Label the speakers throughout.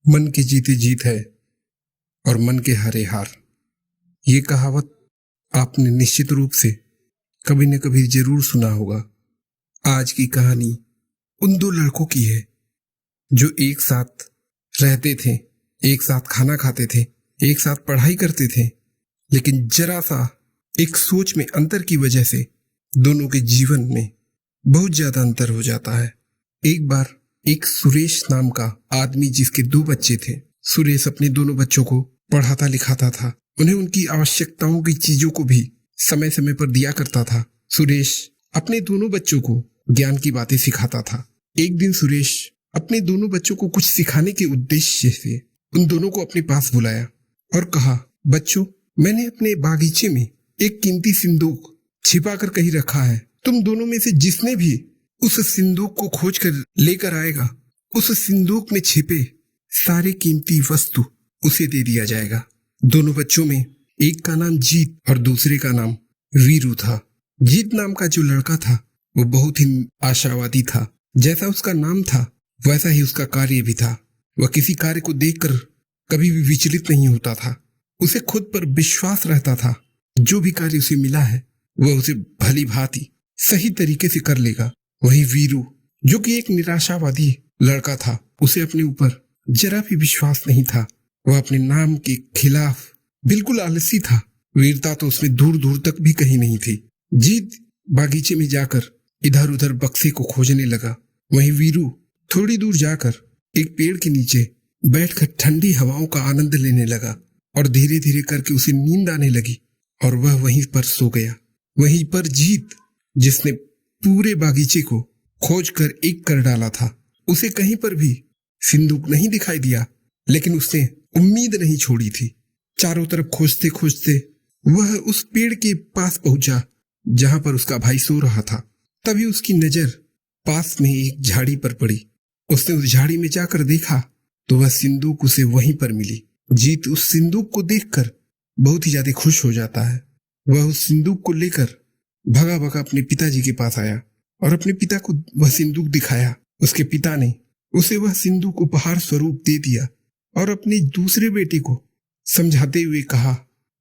Speaker 1: मन के जीते जीत है और मन के हारे हार। ये कहावत आपने निश्चित रूप से कभी न कभी जरूर सुना होगा। आज की कहानी उन दो लड़कों की है जो एक साथ रहते थे, एक साथ खाना खाते थे, एक साथ पढ़ाई करते थे, लेकिन जरा सा एक सोच में अंतर की वजह से दोनों के जीवन में बहुत ज्यादा अंतर हो जाता है। एक बार एक सुरेश नाम का आदमी जिसके 2 बच्चे थे, सुरेश अपने दोनों बच्चों को पढ़ाता लिखाता था, उन्हें उनकी आवश्यकताओं की चीजों को भी समय समय पर दिया करता था। सुरेश अपने दोनों बच्चों को ज्ञान की बातें सिखाता था। एक दिन सुरेश अपने दोनों बच्चों को कुछ सिखाने के उद्देश्य से उन दोनों को अपने पास बुलाया और कहा, बच्चों, मैंने अपने बागीचे में एक कीमती सिंदूक छिपा कर कहीं रखा है। तुम दोनों में से जिसने भी उस सिंदूक को खोज कर लेकर आएगा, उस सिंदूक में छिपे सारे कीमती वस्तु उसे दे दिया जाएगा। दोनों बच्चों में एक का नाम जीत और दूसरे का नाम वीरू था। जीत नाम का जो लड़का था वो बहुत ही आशावादी था। जैसा उसका नाम था वैसा ही उसका कार्य भी था। वह किसी कार्य को देखकर कभी भी विचलित नहीं होता था। उसे खुद पर विश्वास रहता था। जो भी कार्य उसे मिला है वह उसे भली भांति सही तरीके से कर लेगा। वही वीरू, जो कि एक निराशावादी लड़का था, उसे अपने ऊपर जरा भी विश्वास नहीं था। वह अपने नाम के खिलाफ बिल्कुल आलसी था। वीरता तो उसमें दूर दूर तक भी कहीं नहीं थी। जीत बागीचे में जाकर इधर उधर बक्से को खोजने लगा। वहीं वीरू थोड़ी दूर जाकर एक पेड़ के नीचे बैठकर ठंडी हवाओं का आनंद लेने लगा और धीरे धीरे करके उसे नींद आने लगी और वह वहीं पर सो गया। वहीं पर जीत, जिसने पूरे बागीचे को खोज कर एक कर डाला था, उसे कहीं पर भी सिंदूक नहीं दिखाई दिया, लेकिन उसने उम्मीद नहीं छोड़ी थी। चारों तरफ खोजते खोजते वह उस पेड़ के पास पहुंचा जहां पर उसका भाई सो रहा था। तभी उसकी नजर पास में एक झाड़ी पर पड़ी। उसने उस झाड़ी में जाकर देखा तो वह सिंदूक उसे वहीं पर मिली। जीत उस सिंदूक को देखकर बहुत ही ज्यादा खुश हो जाता है। वह उस सिंदूक को लेकर भगा भगा अपने पिताजी के पास आया और अपने पिता को वह सिंदूक दिखाया। उसके पिता ने उसे वह सिंदूक उपहार स्वरूप दे दिया और अपने दूसरे बेटे को समझाते हुए कहा,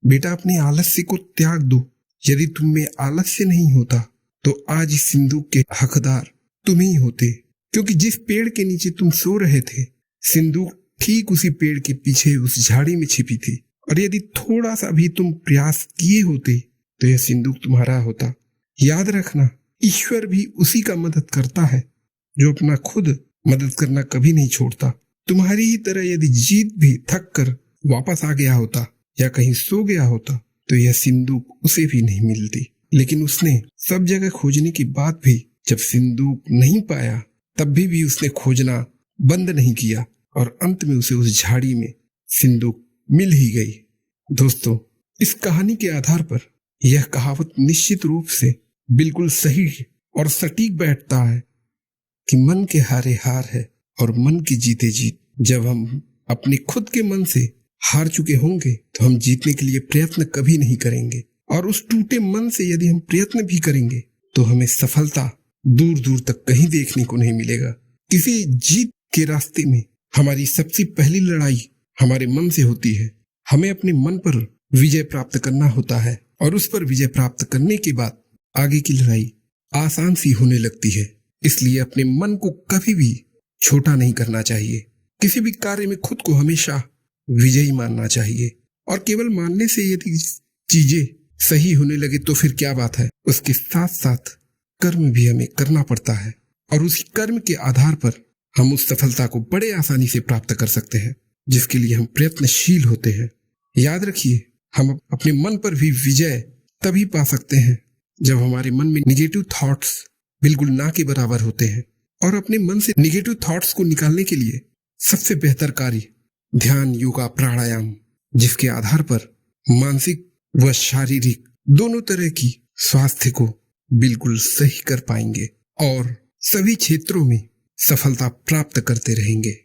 Speaker 1: बेटा, अपने आलस्य को त्याग दो। यदि तुम में आलस्य नहीं होता तो आज इस सिंदूक के हकदार तुम ही होते, क्योंकि जिस पेड़ के नीचे तुम सो रहे थे, सिंदूक ठीक उसी पेड़ के पीछे उस झाड़ी में छिपी थी, और यदि थोड़ा सा भी तुम प्रयास किए होते तो यह सिंदूक तुम्हारा होता। याद रखना, ईश्वर भी उसी का मदद करता है जो अपना खुद मदद करना कभी नहीं छोड़ता। तुम्हारी ही तरह यदि जीत भी थक कर वापस आ गया होता या कहीं सो गया होता तो यह सिंदूक उसे भी नहीं मिलती। लेकिन उसने सब जगह खोजने के बाद भी जब सिंदूक नहीं पाया, तब भी उसने खोजना बंद नहीं किया और अंत में उसे उस झाड़ी में सिंदूक मिल ही गई। दोस्तों, इस कहानी के आधार पर यह कहावत निश्चित रूप से बिल्कुल सही और सटीक बैठता है कि मन के हारे हार है और मन के जीते जीत। जब हम अपने खुद के मन से हार चुके होंगे तो हम जीतने के लिए प्रयत्न कभी नहीं करेंगे, और उस टूटे मन से यदि हम प्रयत्न भी करेंगे तो हमें सफलता दूर दूर तक कहीं देखने को नहीं मिलेगा। किसी जीत के रास्ते में हमारी सबसे पहली लड़ाई हमारे मन से होती है। हमें अपने मन पर विजय प्राप्त करना होता है और उस पर विजय प्राप्त करने के बाद आगे की लड़ाई आसान सी होने लगती है। इसलिए अपने मन को कभी भी छोटा नहीं करना चाहिए। किसी भी कार्य में खुद को हमेशा विजयी मानना चाहिए, और केवल मानने से यदि चीजें सही होने लगे तो फिर क्या बात है। उसके साथ साथ कर्म भी हमें करना पड़ता है और उसी कर्म के आधार पर हम उस सफलता को बड़े आसानी से प्राप्त कर सकते हैं, जिसके लिए हम प्रयत्नशील होते हैं। याद रखिए, हम अपने मन पर भी विजय तभी पा सकते हैं जब हमारे मन में निगेटिव थॉट्स बिल्कुल ना के बराबर होते हैं। और अपने मन से निगेटिव थॉट्स को निकालने के लिए सबसे बेहतर कार्य ध्यान, योगा, प्राणायाम, जिसके आधार पर मानसिक व शारीरिक दोनों तरह की स्वास्थ्य को बिल्कुल सही कर पाएंगे और सभी क्षेत्रों में सफलता प्राप्त करते रहेंगे।